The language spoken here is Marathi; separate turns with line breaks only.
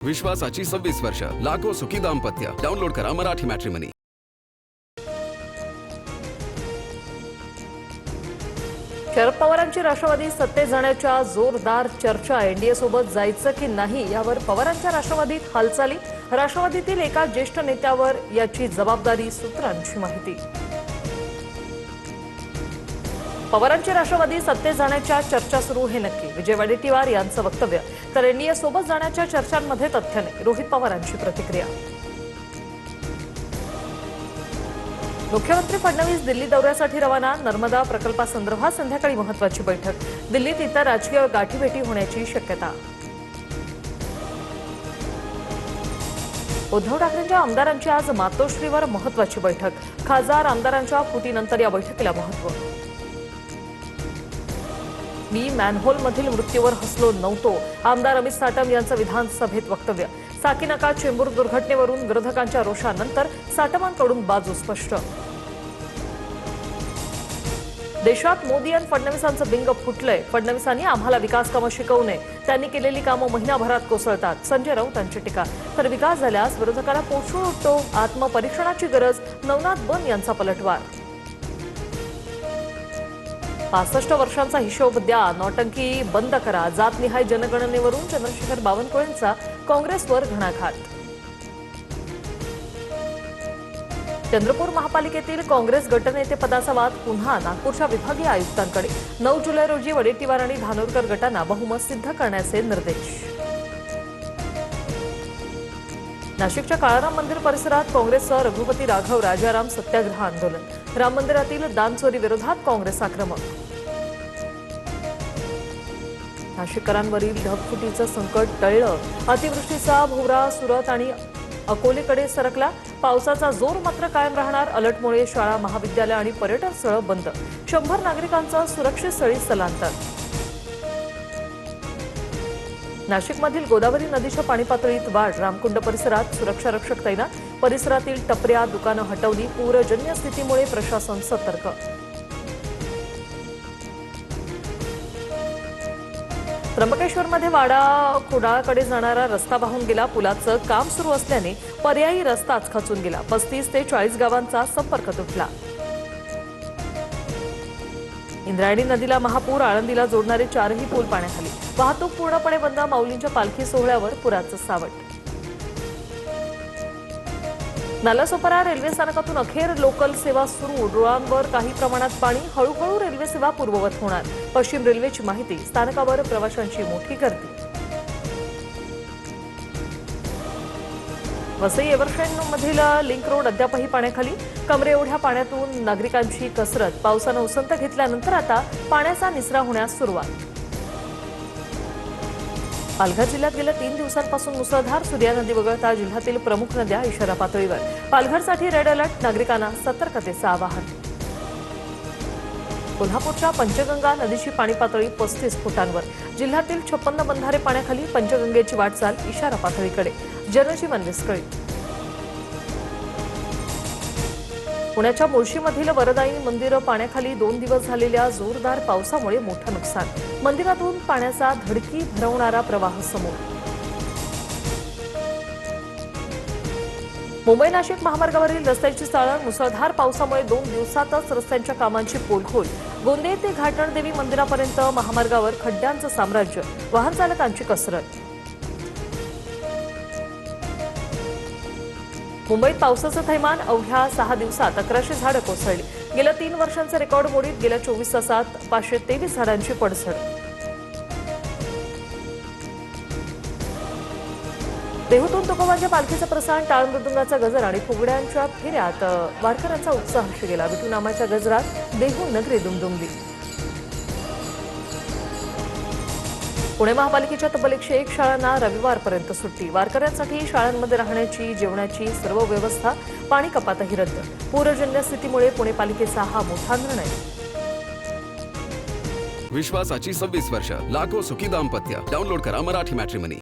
विश्वासाची 26 वर्ष, लाखो सुखी दाम्पत्य. डाउनलोड करा मराठी मॅट्रिमनी.
शरद पवारांची राष्ट्रवादी सत्तेत जाण्याच्या जोरदार चर्चा. एनडीए सोबत जायचं की नाही यावर पवारांच्या राष्ट्रवादीत हालचाली. राष्ट्रवादीतील एका ज्येष्ठ नेत्यावर याची जबाबदारी, सूत्रांची माहिती. पवारांची राष्ट्रवादी सत्तेत जाण्याच्या चर्चा सुरू, हे नक्की. विजय वडेट्टीवार यांचं वक्तव्य. तर एनडीए सोबत जाण्याच्या चर्चांमध्ये तथ्य नाही, रोहित पवारांची प्रतिक्रिया. मुख्यमंत्री फडणवीस दिल्ली दौऱ्यासाठी रवाना. नर्मदा प्रकल्पासंदर्भात संध्याकाळी महत्त्वाची बैठक. दिल्लीत इतर राजकीय गाठीभेटी होण्याची शक्यता. उद्धव ठाकरेंच्या आमदारांची आज मातोश्रीवर महत्त्वाची बैठक. खासदार आमदारांच्या फुटीनंतर या बैठकीला महत्त्व. मी मॅनहोलमधील मृत्यूवर हसलो नव्हतो. आमदार अमित साटम यांचं विधानसभेत वक्तव्य. साकीनाका चेंबूर दुर्घटनेवरून विरोधकांच्या रोषानंतर साटमांकडून बाजू स्पष्ट. देशात मोदी आणि फडणवीसांचं बिंग फुटलंय. फडणवीसांनी आम्हाला विकास कामं शिकवू नये, त्यांनी केलेली कामं महिनाभरात कोसळतात, संजय राऊत यांची टीका. तर विकास झाल्यास विरोधकांना पोषून उठतो, आत्मपरीक्षणाची गरज, नवनाथ बन यांचा पलटवार. 65 वर्षांचा हिशोब द्या, नौटंकी बंद करा. जातनिहाय जनगणनेवरून चंद्रशेखर बावनकुळेंचा काँग्रेसवर घणाघात. चंद्रपूर महापालिकेतील काँग्रेस गटनेतेपदाचा वाद पुन्हा नागपूरच्या विभागीय आयुक्तांकडे. 9 जुलै रोजी वडेट्टीवार आणि धानोरकर गटांना बहुमत सिद्ध करण्याचे निर्देश. नाशिकच्या काळाराम मंदिर परिसरात काँग्रेसचं रघुपती राघव राजाराम सत्याग्रह आंदोलन. राम मंदिरातील दानचोरी विरोधात काँग्रेस आक्रमक. नाशिककरांवरील ढगफुटीचं संकट टळलं. अतिवृष्टीचा भोवरा सुरत आणि अकोलेकडे सरकला. पावसाचा जोर मात्र कायम राहणार. अलर्टमुळे शाळा, महाविद्यालय आणि पर्यटन स्थळं बंद. 100 नागरिकांचं सुरक्षित स्थळी स्थलांतर. नाशिकमधील गोदावरी नदीच्या पाणी पातळीत वाढ. रामकुंड परिसरात सुरक्षा रक्षक तैनात. परिसरातील टपऱ्या, दुकानं हटवली. पूरजन्य स्थितीमुळे प्रशासन सतर्क. त्र्यंबकेश्वरमध्ये वाडा कुडाळकडे जाणारा रस्ता वाहून गेला. पुलाचं काम सुरू असल्याने पर्यायी रस्ताच खचून गेला. 35 ते 40 गावांचा संपर्क तुटला. इंद्रायणी नदीला महापूर. आळंदीला जोडणारे 4ही पूल पाण्याखाली. वाहतूक पूर्णपणे बंद. माऊलींच्या पालखी सोहळ्यावर पुराचं सावट. नालासोपारा रेल्वे स्थानकातून अखेर लोकल सेवा सुरू. रुळांवर काही प्रमाणात पाणी. हळूहळू रेल्वे सेवा पूर्ववत होणार. पश्चिम रेल्वेची माहिती. स्थानकावर प्रवाशांची मोठी गर्दी. वसई एव्हरशेनमधील लिंक रोड अद्यापही पाण्याखाली. कमरे एवढ्या पाण्यातून नागरिकांची कसरत. पावसानं उसंत घेतल्यानंतर आता पाण्याचा निचरा होण्यास सुरुवात. पालघर जिल्ह्यात गेल्या 3 दिवसांपासून मुसळधार. सूर्या नदी वगळता जिल्ह्यातील प्रमुख नद्या इशारा पातळीवर. पालघरसाठी रेड अलर्ट. नागरिकांना सतर्कतेचं आवाहन. कोल्हापूरच्या पंचगंगा नदीची पाणी पातळी 35 फुटांवर. जिल्ह्यातील 56 बंधारे पाण्याखाली. पंचगंगेची वाटचाल इशारा पातळीकडे. जनजीवन विस्कळीत. पुण्याच्या मुळशीमधील वरदायी मंदिर पाण्याखाली. 2 दिवस झालेल्या जोरदार पावसामुळे मोठं नुकसान. मंदिरातून पाण्याचा धडकी भरवणारा प्रवाह समोर. मुंबई नाशिक महामार्गावरील रस्त्याची चाळण. मुसळधार पावसामुळे 2 दिवसातच रस्त्यांच्या कामांची पोलखोल. गोंदे ते घाटणदेवी मंदिरापर्यंत महामार्गावर खड्ड्यांचं साम्राज्य. वाहन चालकांची कसरत. मुंबईत पावसाचं थैमान. अवघ्या 6 दिवसात 1100 झाडं कोसळली. गेल्या 3 वर्षांचे रेकॉर्ड मोडीत. गेल्या 24 तासात 523 झाडांची पडझड. देहूतून तुकोबांच्या पालखीचं प्रस्थान. टाळ मृदुंगाचा गजर आणि फुगड्यांच्या फेऱ्यात वारकऱ्यांचा उत्साह गेला. विठू नामाच्या गजरात देहू नगरी दुमदुमली. पुणे महापालिकेच्या तब्बल 101 शाळांना रविवारपर्यंत सुट्टी. वारकऱ्यांसाठी शाळांमध्ये राहण्याची, जेवणाची सर्व व्यवस्था. पाणी कपातही रद्द. पूरजन्य स्थितीमुळे पुणे पालिकेचा हा मोठा निर्णय.
विश्वासाची 26 वर्ष, लाखो सुखी दाम्पत्य. डाउनलोड करा मराठी मॅट्रिमनी.